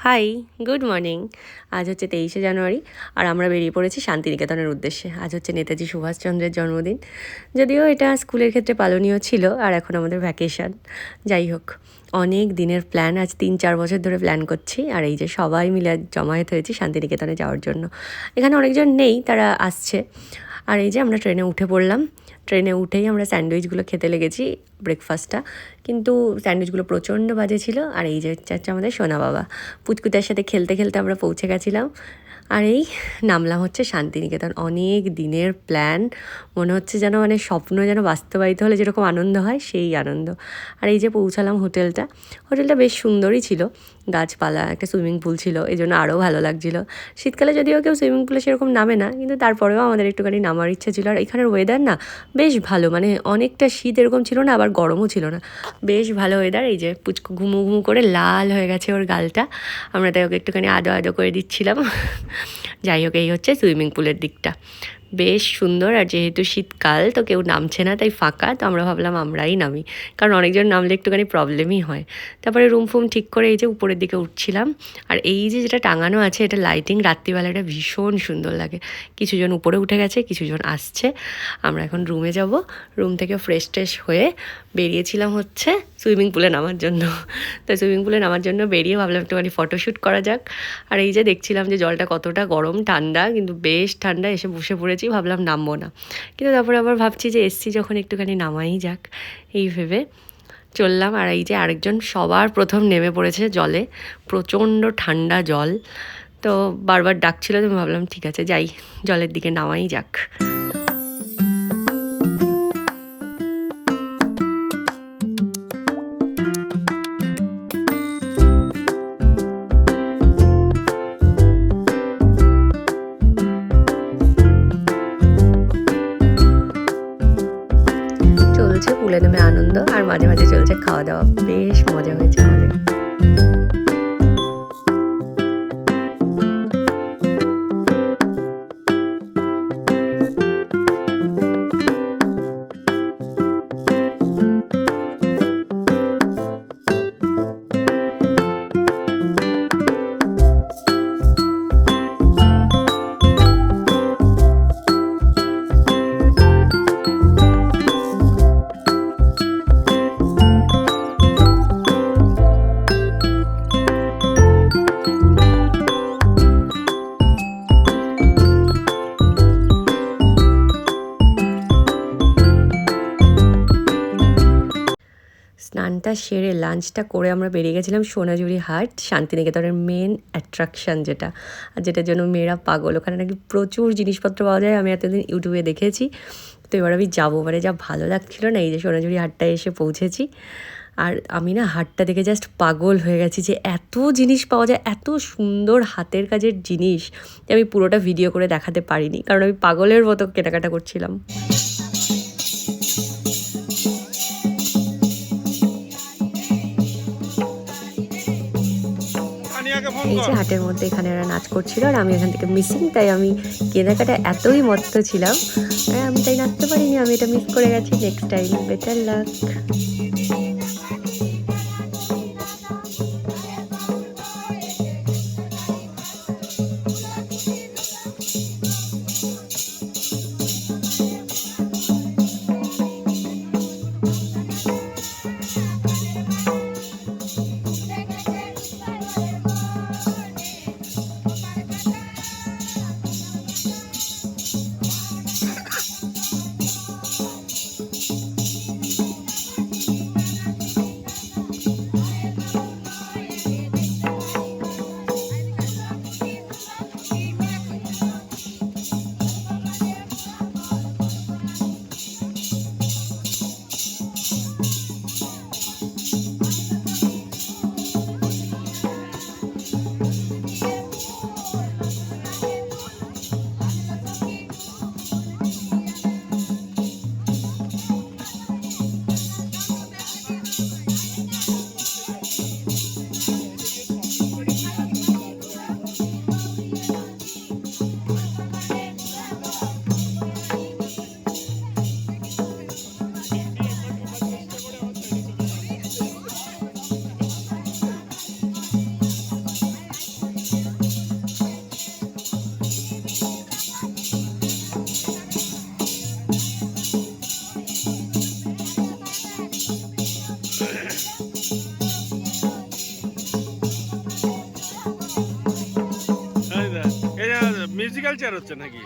High, good morning. আজ হচ্ছে 23শে জানুয়ারি আর আমরা বেরিয়ে পড়েছি শান্তিনিকেতনের উদ্দেশ্যে। আজ হচ্ছে নেতাজি সুভাষচন্দ্রের জন্মদিন। যদিও এটা স্কুলের ক্ষেত্রে পালনীয় ছিল আর এখন আমাদের ভ্যাকেশন। যাই হোক, অনেক দিনের প্ল্যান, আজ 3-4 বছর ধরে প্ল্যান করছি। আর এই যে সবাই মিলে আজ জমায়েত হয়েছি শান্তিনিকেতনে যাওয়ার জন্য। এখানে অনেকজন নেই, তারা আসছে। আর এই যে আমরা ট্রেনে উঠে পড়লাম। ট্রেনে উঠেই আমরা স্যান্ডউইচগুলো খেতে লেগেছি, ব্রেকফাস্টটা। কিন্তু স্যান্ডউইচগুলো প্রচণ্ড বাজে ছিল। আর এই যে হচ্ছে আমাদের সোনা বাবা, পুচকুটার সাথে খেলতে খেলতে আমরা পৌঁছে গেছিলাম। আর এই নামলাম হচ্ছে শান্তিনিকেতন। অনেক দিনের প্ল্যান, মনে হচ্ছে যেন মানে স্বপ্ন যেন বাস্তবায়িত হলে যেরকম আনন্দ হয় সেই আনন্দ। আর এই যে পৌঁছালাম হোটেলটা। হোটেলটা বেশ সুন্দরই ছিল, গাছপালা, একটা সুইমিং পুল ছিল, এই জন্য আরও ভালো লাগছিলো। শীতকালে যদিও কেউ সুইমিং পুলে সেরকম নামে না, কিন্তু তারপরেও আমাদের একটুখানি নামার ইচ্ছা ছিল। আর এখানের ওয়েদার না বেশ ভালো, মানে অনেকটা শীত এরকম ছিল না, আবার গরমও ছিল না, বেশ ভালো ওয়েদার। এই যে পুচকু ঘুমু ঘুমু করে লাল হয়ে গেছে ওর গালটা, আমরা তাই ওকে একটুখানি আদো আদো করে দিচ্ছিলাম। যাই হোক, এই হচ্ছে সুইমিং পুলের দিকটা, বেশ সুন্দর। আর যেহেতু শীতকাল তো কেউ নামছে না, তাই ফাঁকা, তো আমরা ভাবলাম আমরাই নামি, কারণ অনেকজন নামলে একটুখানি প্রবলেমই হয়। তারপরে রুম ফুম ঠিক করে এই যে উপরের দিকে উঠছিলাম। আর এই যে যেটা টাঙানো আছে, এটা লাইটিং রাত্রিবেলাটা ভীষণ সুন্দর লাগে। কিছুজন উপরে উঠে গেছে, কিছুজন আসছে। আমরা এখন রুমে যাব। রুম থেকে ফ্রেশ ট্রেশ হয়ে বেরিয়েছিলাম হচ্ছে সুইমিং পুলে নামার জন্য। তো সুইমিং পুলে নামার জন্য বেরিয়ে ভাবলাম একটুখানি ফটোশ্যুট করা যাক। আর এই যে দেখছিলাম যে জলটা কতটা গরম ঠান্ডা, কিন্তু বেশ ঠান্ডা। এসে বসে পড়েছি, ভাবলাম নামবো না, কিন্তু তারপরে আবার ভাবছি যে এসছি যখন একটুখানি নামাই যাক, এই ভেবে চললাম। আর এই যে আরেকজন সবার প্রথম নেমে পড়েছে জলে, প্রচণ্ড ঠান্ডা জল। তো বারবার ডাকছিল, তো ভাবলাম ঠিক আছে যাই, জলের দিকে নামাই যাক। চলছে পুলে নেমে আনন্দ, আর মাঝে মাঝে চলছে খাওয়া দাওয়া, বেশ মজা হয়েছে আমাদের। স্নানটা সেরে লাঞ্চটা করে আমরা বেরিয়ে গেছিলাম সোনাঝুরি হাট, শান্তিনিকেতনের মেন অ্যাট্রাকশান যেটা, আর যেটার জন্য মেয়েরা পাগল। ওখানে নাকি প্রচুর জিনিসপত্র পাওয়া যায়, আমি এতদিন ইউটিউবে দেখেছি। তো এবার আমি যাবো, মানে যা ভালো লাগছিলো না, এই যে সোনাঝুরি হাটটায় এসে পৌঁছেছি। আর আমি না হাটটা দেখে জাস্ট পাগল হয়ে গেছি, যে এত জিনিস পাওয়া যায়, এত সুন্দর হাতের কাজের জিনিস। আমি পুরোটা ভিডিও করে দেখাতে পারিনি, কারণ আমি পাগলের মতো কেনাকাটা করছিলাম। এই যে হাটের মধ্যে এখানে এরা নাচ করছিল, আর আমি এখান থেকে মিসিং, তাই আমি কেনাকাটা এতই মত্ত ছিলাম, আমি তাই নাচতে পারিনি। আমি এটা মিস করে গেছি, next time better luck. Musical chair হচ্ছে নাকি?